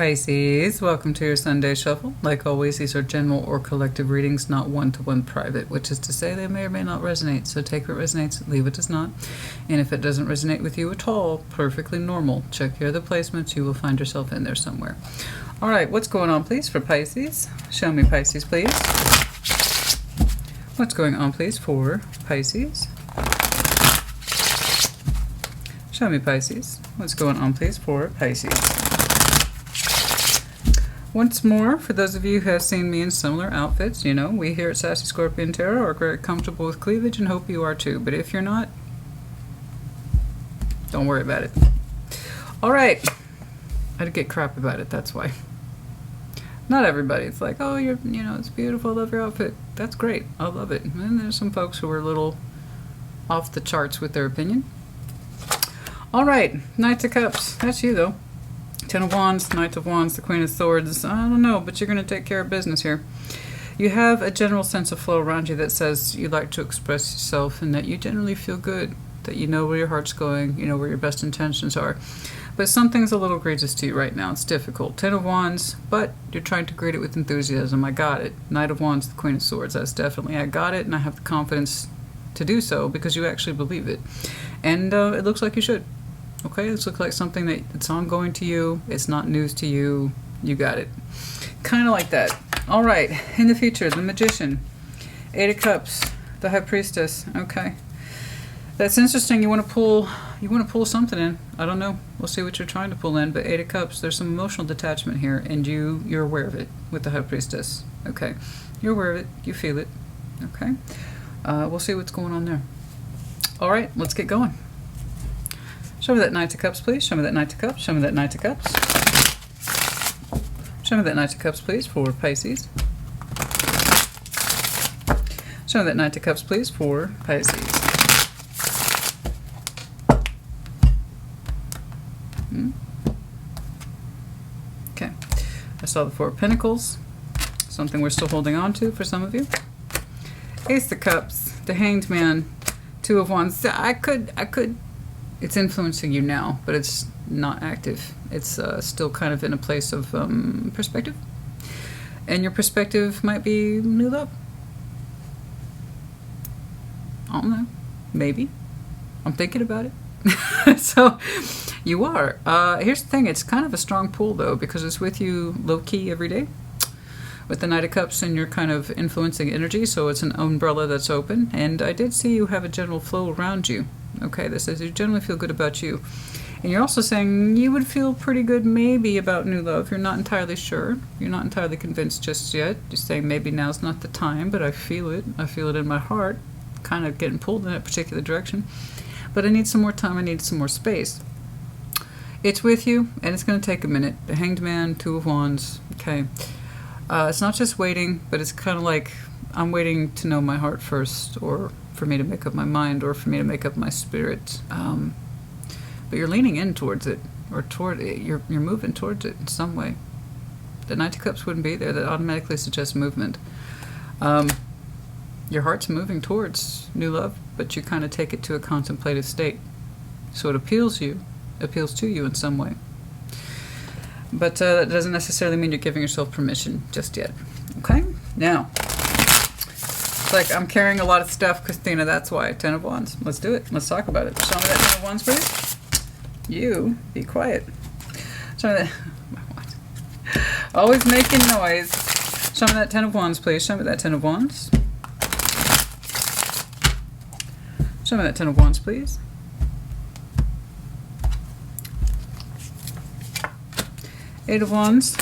Pisces, welcome to your Sunday Shuffle. Like always, these are general or collective readings, not one-to-one private, which is to say they may or may not resonate. So take what resonates, leave what does not. And if it doesn't resonate with you at all, perfectly normal. Check your other placements. You will find yourself in there somewhere. All right, what's going on, please, for Pisces? Show me, Pisces, please. What's going on, please, for Pisces? Show me, Pisces. What's going on, please, for Pisces? Once more, for those of you who have seen me in similar outfits, you know, we here at Sassy Scorpion Tarot are very comfortable with cleavage and hope you are too. But if you're not, don't worry about it. All right. I'd get crap about it, that's why. Not everybody. It's like, oh, you know, it's beautiful, I love your outfit. That's great. I love it. And there's some folks who are a little off the charts with their opinion. All right. Knight of Cups. That's you, though. Ten of Wands, Knight of Wands, the Queen of Swords. I don't know, but you're going to take care of business here. You have a general sense of flow around you that says you like to express yourself and that you generally feel good, that you know where your heart's going, you know where your best intentions are. But something's a little egregious to you right now. It's difficult. Ten of Wands, but you're trying to greet it with enthusiasm. I got it. Knight of Wands, the Queen of Swords. That's definitely, I got it, and I have the confidence to do so because you actually believe it. And it looks like you should. Okay, this looks like something that's ongoing to you. It's not news to you. You got it. Kind of like that. All right, in the future, the Magician, Eight of Cups, the High Priestess. Okay, that's interesting. You want to pull something in. I don't know. We'll see what you're trying to pull in. But Eight of Cups, there's some emotional detachment here, and you're aware of it with the High Priestess. Okay, you're aware of it. You feel it. Okay, we'll see what's going on there. All right, let's get going. Show me that Knight of Cups, please. Show me that Knight of Cups. Show me that Knight of Cups. Show me that Knight of Cups, please, for Pisces. Show me that Knight of Cups, please, for Pisces. Okay. I saw the Four of Pentacles. Something we're still holding on to for some of you. Ace of Cups, the Hanged Man, Two of Wands. I could... It's influencing you now, but it's not active. It's still kind of in a place of perspective. And your perspective might be new love. I don't know. Maybe. I'm thinking about it. So, you are. Here's the thing. It's kind of a strong pull, though, because it's with you low-key every day. With the Knight of Cups and you're kind of influencing energy, so it's an umbrella that's open. And I did see you have a general flow around you. Okay, this says you generally feel good about you. And you're also saying you would feel pretty good maybe about new love. You're not entirely sure. You're not entirely convinced just yet. You're saying maybe now's not the time, but I feel it. I feel it in my heart. Kind of getting pulled in a particular direction. But I need some more time. I need some more space. It's with you, and it's going to take a minute. The Hanged Man, Two of Wands. Okay. It's not just waiting, but it's kind of like I'm waiting to know my heart first, or for me to make up my mind, or for me to make up my spirit. But you're leaning in towards it, or toward it. You're moving towards it in some way. The Knight of Cups wouldn't be there. That automatically suggests movement. Your heart's moving towards new love, but you kind of take it to a contemplative state. So it appeals to you in some way. But that doesn't necessarily mean you're giving yourself permission just yet. Okay? Now, it's like I'm carrying a lot of stuff, Christina. That's why. Ten of Wands. Let's do it. Let's talk about it. Show me that Ten of Wands, please. You, be quiet. Show me that. Always making noise. Show me that Ten of Wands, please. Show me that Ten of Wands. Show me that Ten of Wands, please. Eight of Wands,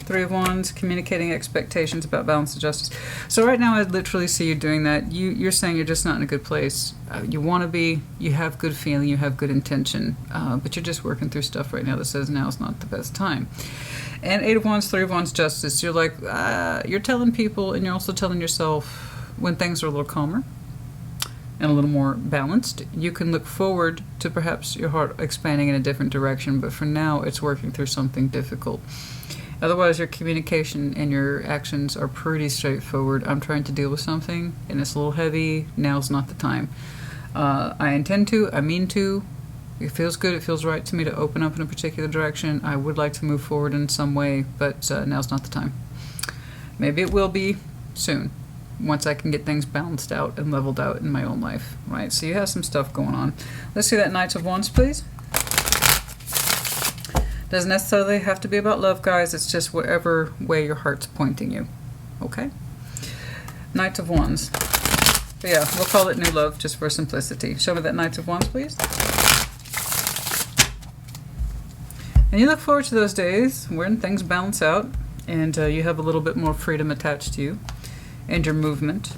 Three of Wands, communicating expectations about balance and justice. So right now I literally see you doing that. You're saying you're just not in a good place. You want to be, you have good feeling, you have good intention, but you're just working through stuff right now that says now is not the best time. And Eight of Wands, Three of Wands, Justice. You're like, you're telling people, and you're also telling yourself when things are a little calmer and a little more balanced, you can look forward to perhaps your heart expanding in a different direction, but for now it's working through something difficult. Otherwise, your communication and your actions are pretty straightforward. I'm trying to deal with something, and it's a little heavy. Now's not the time. I intend to, I mean to, It feels good. It feels right to me to open up in a particular direction. I would like to move forward in some way, but now's not the time. Maybe it will be soon, once I can get things balanced out and leveled out in my own life, right? So you have some stuff going on. Let's see that Knight of Wands, please. Doesn't necessarily have to be about love, guys. It's just whatever way your heart's pointing you, okay? Knight of Wands. But yeah, we'll call it new love just for simplicity. Show me that Knight of Wands, please. And you look forward to those days when things balance out and you have a little bit more freedom attached to you and your movement.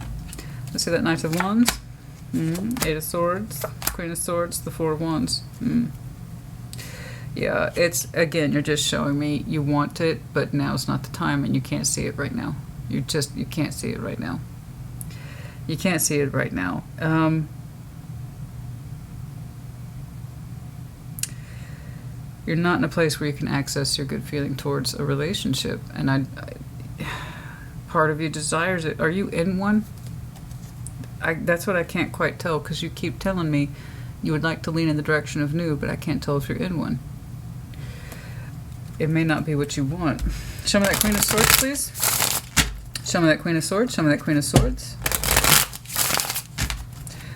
Let's see that Knight of Wands. Eight of Swords, Queen of Swords, the Four of Wands. Yeah, it's, again, you're just showing me you want it, but now's not the time and you can't see it right now. You can't see it right now. You can't see it right now. You're not in a place where you can access your good feeling towards a relationship. And part of you desires it. Are you in one? That's what I can't quite tell, because you keep telling me you would like to lean in the direction of new, but I can't tell if you're in one. It may not be what you want. Show me that Queen of Swords, please. Show me that Queen of Swords. Show me that Queen of Swords.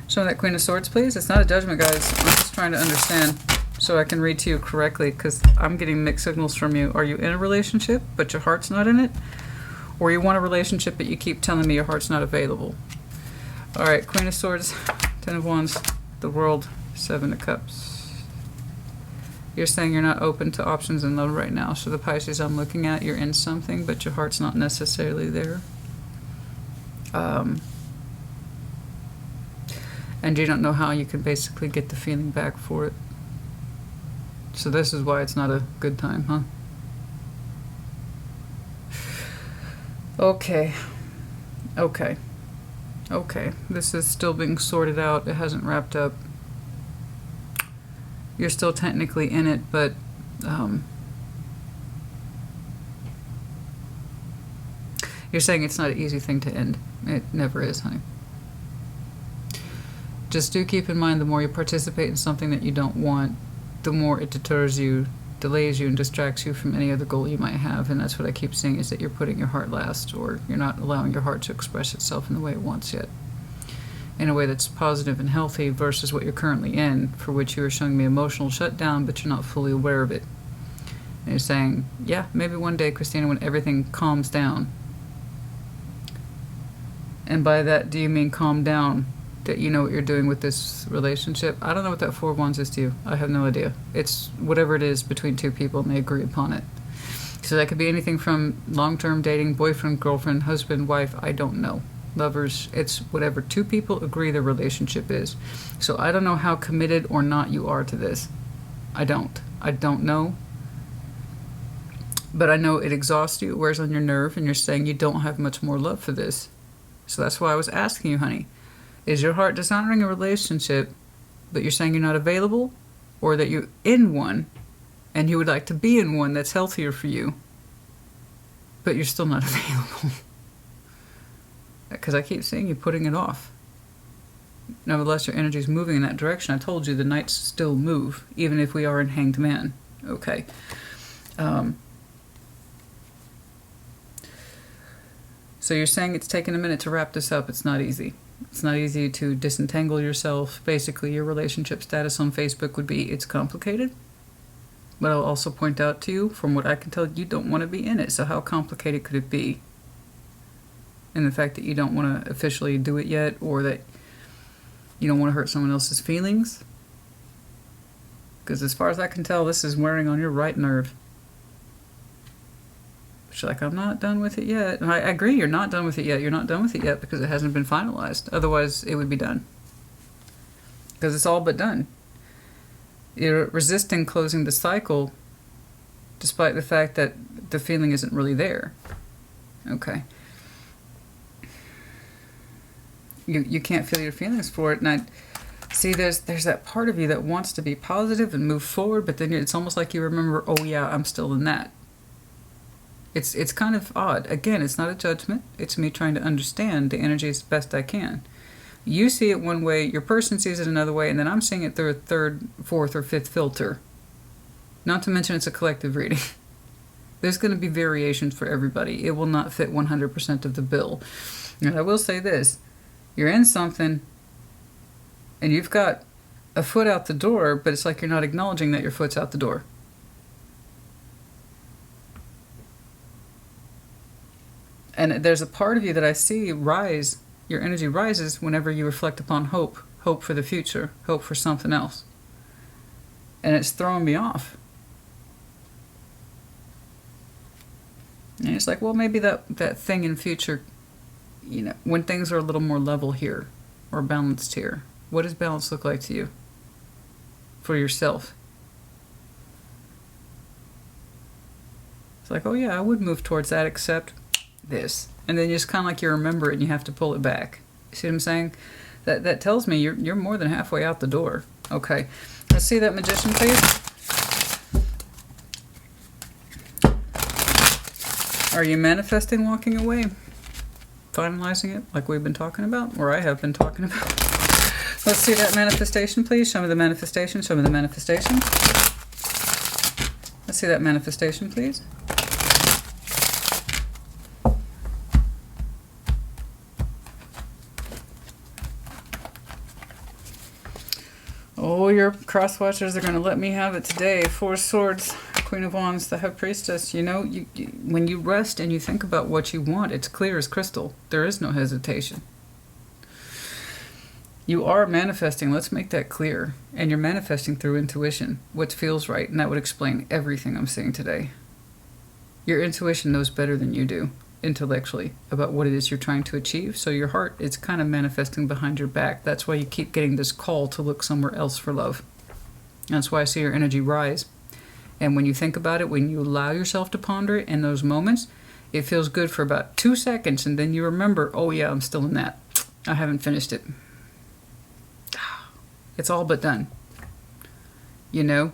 Show me that Queen of Swords, please. It's not a judgment, guys. I'm just trying to understand so I can read to you correctly, because I'm getting mixed signals from you. Are you in a relationship, but your heart's not in it? Or you want a relationship, but you keep telling me your heart's not available? All right, Queen of Swords, Ten of Wands, the World, Seven of Cups. You're saying you're not open to options in love right now. So the Pisces I'm looking at, you're in something, but your heart's not necessarily there. And you don't know how you can basically get the feeling back for it. So this is why it's not a good time, huh? Okay. Okay. Okay. This is still being sorted out. It hasn't wrapped up. You're still technically in it, but you're saying it's not an easy thing to end. It never is, honey. Just do keep in mind, the more you participate in something that you don't want, the more it deters you, delays you, and distracts you from any other goal you might have. And that's what I keep seeing, is that you're putting your heart last, or you're not allowing your heart to express itself in the way it wants yet, in a way that's positive and healthy, versus what you're currently in, for which you are showing me emotional shutdown, but you're not fully aware of it. And you're saying, yeah, maybe one day, Christina, when everything calms down. And by that, do you mean calm down that you know what you're doing with this relationship? I don't know what that Four of Wands is to you. I have no idea. It's whatever it is between two people and they agree upon it. So that could be anything from long-term dating, boyfriend, girlfriend, husband, wife, I don't know. Lovers, it's whatever two people agree their relationship is. So I don't know how committed or not you are to this. I don't know. But I know it exhausts you, it wears on your nerve, and you're saying you don't have much more love for this. So that's why I was asking you, honey. Is your heart dishonoring a relationship, but you're saying you're not available? Or that you're in one, and you would like to be in one that's healthier for you, but you're still not available? Because I keep seeing you putting it off. Nevertheless, your energy is moving in that direction. I told you the Knights still move, even if we are in Hanged Man. Okay. So you're saying it's taken a minute to wrap this up. It's not easy. It's not easy to disentangle yourself. Basically, your relationship status on Facebook would be, it's complicated. But I'll also point out to you, from what I can tell, you don't want to be in it. So how complicated could it be? And the fact that you don't want to officially do it yet, or that you don't want to hurt someone else's feelings. Because as far as I can tell, this is wearing on your right nerve. She's like, I'm not done with it yet. And I agree, you're not done with it yet. You're not done with it yet because it hasn't been finalized. Otherwise, it would be done. Because it's all but done. You're resisting closing the cycle, despite the fact that the feeling isn't really there. Okay. You can't feel your feelings for it. And I see there's that part of you that wants to be positive and move forward, but then it's almost like you remember, oh yeah, I'm still in that. It's kind of odd. Again, it's not a judgment. It's me trying to understand the energy as best I can. You see it one way, your person sees it another way, and then I'm seeing it through a third, fourth, or fifth filter. Not to mention it's a collective reading. There's going to be variations for everybody. It will not fit 100% of the bill. And I will say this. You're in something, and you've got a foot out the door, but it's like you're not acknowledging that your foot's out the door. And there's a part of you that I see rise. Your energy rises whenever you reflect upon hope. Hope for the future. Hope for something else. And it's throwing me off. And it's like, well, maybe that thing in future, you know, when things are a little more level here or balanced here. What does balance look like to you? For yourself? It's like, oh yeah, I would move towards that, except this. And then just kind of like you remember it and you have to pull it back. You see what I'm saying? That tells me you're more than halfway out the door. Okay. Let's see that Magician, please. Are you manifesting walking away? Finalizing it like we've been talking about? Or I have been talking about? Let's see that manifestation, please. Show me the manifestation. Show me the manifestation. Let's see that manifestation, please. Oh, your cross watchers are going to let me have it today. Four Swords, Queen of Wands, the High Priestess. You know, when you rest and you think about what you want, it's clear as crystal. There is no hesitation. You are manifesting. Let's make that clear. And you're manifesting through intuition, what feels right. And that would explain everything I'm saying today. Your intuition knows better than you do, intellectually, about what it is you're trying to achieve. So your heart is kind of manifesting behind your back. That's why you keep getting this call to look somewhere else for love. That's why I see your energy rise. And when you think about it, when you allow yourself to ponder it in those moments, it feels good for about 2 seconds. And then you remember, oh yeah, I'm still in that. I haven't finished it. It's all but done. You know?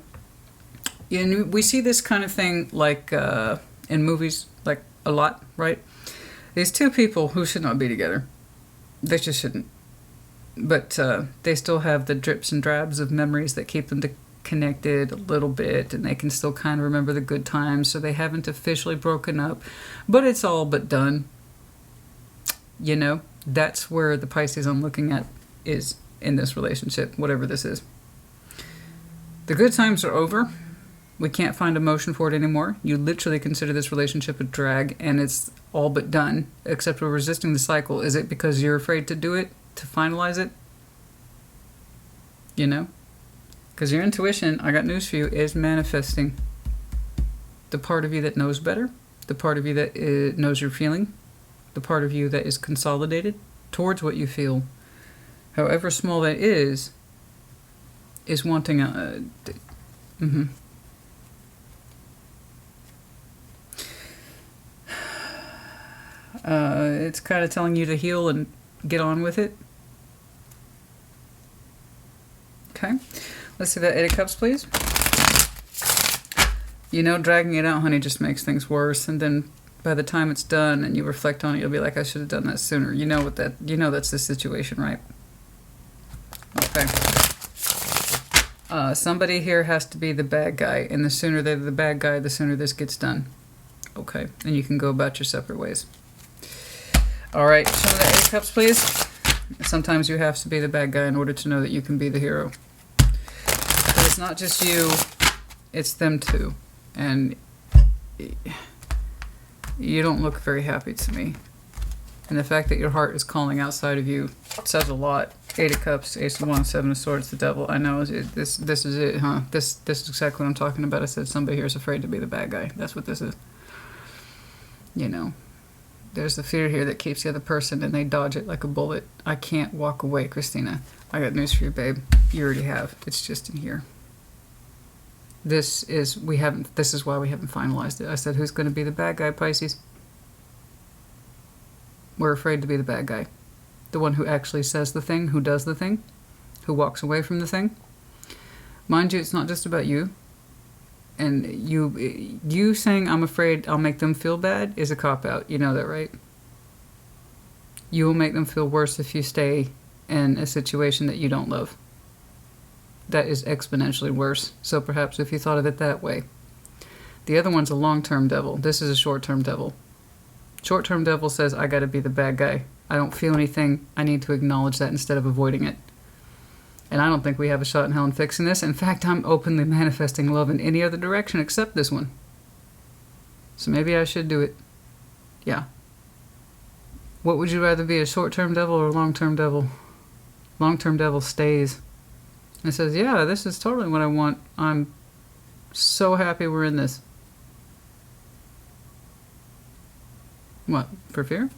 And we see this kind of thing like in movies, like a lot, right? These two people who should not be together. They just shouldn't. But they still have the drips and drabs of memories that keep them connected a little bit, and they can still kind of remember the good times, so they haven't officially broken up, but it's all but done. You know, that's where the Pisces I'm looking at is in this relationship, whatever this is. The good times are over. We can't find emotion for it anymore. You literally consider this relationship a drag, and it's all but done, except we're resisting the cycle. Is it because you're afraid to do it, to finalize it? You know? Because your intuition, I got news for you, is manifesting. The part of you that knows better, the part of you that knows your feeling, the part of you that is consolidated towards what you feel, however small that is wanting a... It's kind of telling you to heal and get on with it. Okay. Let's see that 8 of Cups, please. You know, dragging it out, honey, just makes things worse. And then by the time it's done and you reflect on it, you'll be like, I should have done that sooner. You know that's the situation, right? Okay. Somebody here has to be the bad guy, and the sooner they're the bad guy, the sooner this gets done. Okay. And you can go about your separate ways. All right. Show me that 8 of Cups, please. Sometimes you have to be the bad guy in order to know that you can be the hero. But it's not just you, it's them too. And you don't look very happy to me. And the fact that your heart is calling outside of you says a lot. 8 of Cups, Ace of Wands, 7 of Swords, the Devil. I know, this is it, huh? This is exactly what I'm talking about. I said somebody here is afraid to be the bad guy. That's what this is. You know. There's the fear here that keeps the other person, and they dodge it like a bullet. I can't walk away, Christina. I got news for you, babe. You already have. It's just in here. This is why we haven't finalized it. I said, who's going to be the bad guy, Pisces? We're afraid to be the bad guy. The one who actually says the thing, who does the thing, who walks away from the thing. Mind you, it's not just about you. And you saying, I'm afraid I'll make them feel bad, is a cop-out. You know that, right? You will make them feel worse if you stay in a situation that you don't love. That is exponentially worse. So perhaps if you thought of it that way. The other one's a long-term devil. This is a short-term devil. Short-term devil says, I got to be the bad guy. I don't feel anything. I need to acknowledge that instead of avoiding it. And I don't think we have a shot in hell in fixing this. In fact, I'm openly manifesting love in any other direction except this one. So maybe I should do it. Yeah. What would you rather be, a short-term devil or a long-term devil? Long-term devil stays. And says, yeah, this is totally what I want. I'm so happy we're in this. What? For fear?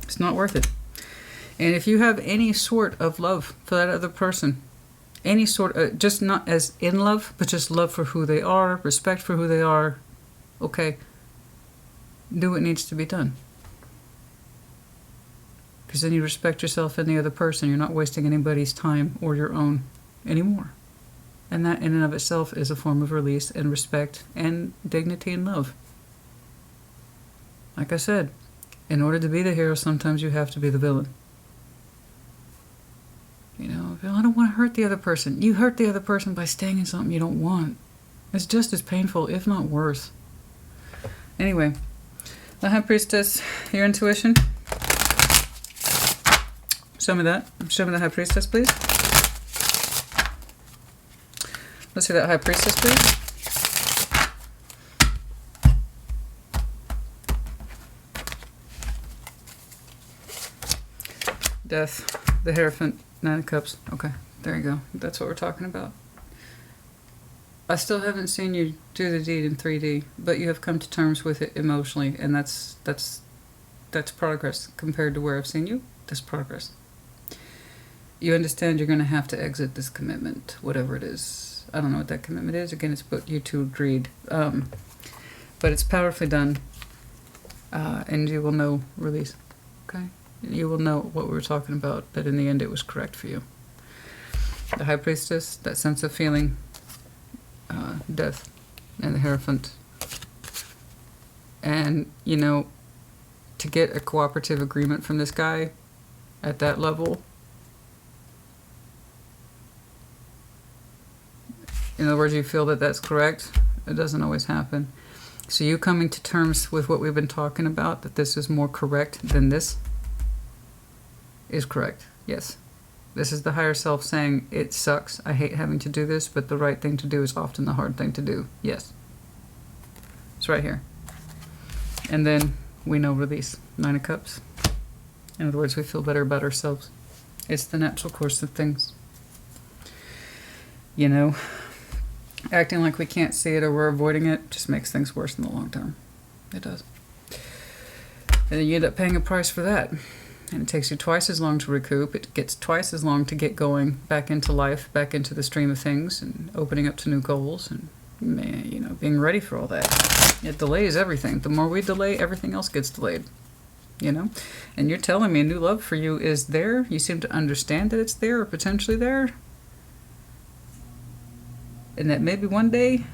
It's not worth it. And if you have any sort of love for that other person, any sort of, just not as in love, but just love for who they are, respect for who they are, okay, do what needs to be done. Because then you respect yourself and the other person. You're not wasting anybody's time or your own anymore. And that in and of itself is a form of release and respect and dignity and love. Like I said, in order to be the hero, sometimes you have to be the villain. You know, I don't want to hurt the other person. You hurt the other person by staying in something you don't want. It's just as painful, if not worse. Anyway, the High Priestess, your intuition. Show me that. Show me the High Priestess, please. Let's see that High Priestess, please. Death, the Hierophant, Nine of Cups. Okay, there you go. That's what we're talking about. I still haven't seen you do the deed in 3D, but you have come to terms with it emotionally, and that's progress compared to where I've seen you. That's progress. You understand you're going to have to exit this commitment, whatever it is. I don't know what that commitment is. Again, it's what you two agreed. But it's powerfully done, and you will know release. Okay? You will know what we were talking about, that in the end it was correct for you. The High Priestess, that sense of feeling, death, and the Hierophant. And, you know, to get a cooperative agreement from this guy at that level, in other words, you feel that that's correct, it doesn't always happen. So you coming to terms with what we've been talking about, that this is more correct than this, is correct. Yes. This is the higher self saying, it sucks, I hate having to do this, but the right thing to do is often the hard thing to do. Yes. It's right here. And then we know release. Nine of Cups. In other words, we feel better about ourselves. It's the natural course of things. You know, acting like we can't see it or we're avoiding it just makes things worse in the long term. It does. And then you end up paying a price for that. And it takes you twice as long to recoup. It gets twice as long to get going back into life, back into the stream of things, and opening up to new goals, and, you know, being ready for all that. It delays everything. The more we delay, everything else gets delayed. You know? And you're telling me a new love for you is there? You seem to understand that it's there, or potentially there? And that maybe one day...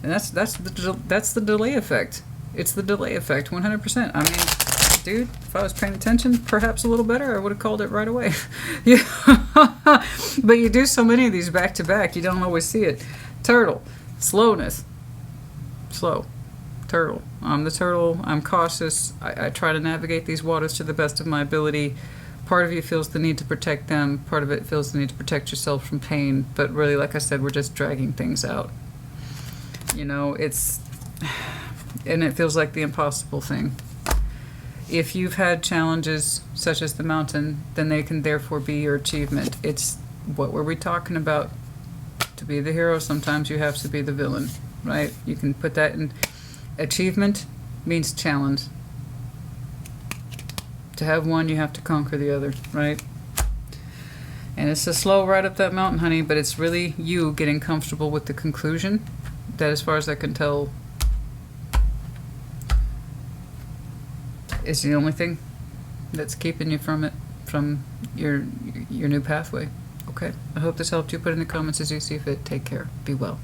And that's the delay effect. It's the delay effect, 100%. I mean... Dude, if I was paying attention perhaps a little better, I would have called it right away. Yeah. But you do so many of these back to back, you don't always see it. Turtle, slowness. Slow. Turtle. I'm the turtle, I'm cautious, I try to navigate these waters to the best of my ability. Part of you feels the need to protect them, part of it feels the need to protect yourself from pain, but really, like I said, we're just dragging things out. You know, it's... And it feels like the impossible thing. If you've had challenges such as the mountain, then they can therefore be your achievement. It's, what were we talking about? To be the hero, sometimes you have to be the villain, right? You can put that in. Achievement means challenge. To have one, you have to conquer the other, right? And it's a slow ride up that mountain, honey, but it's really you getting comfortable with the conclusion that, as far as I can tell, is the only thing that's keeping you from it, from your new pathway. Okay? I hope this helped you. Put in the comments as you see fit. Take care. Be well.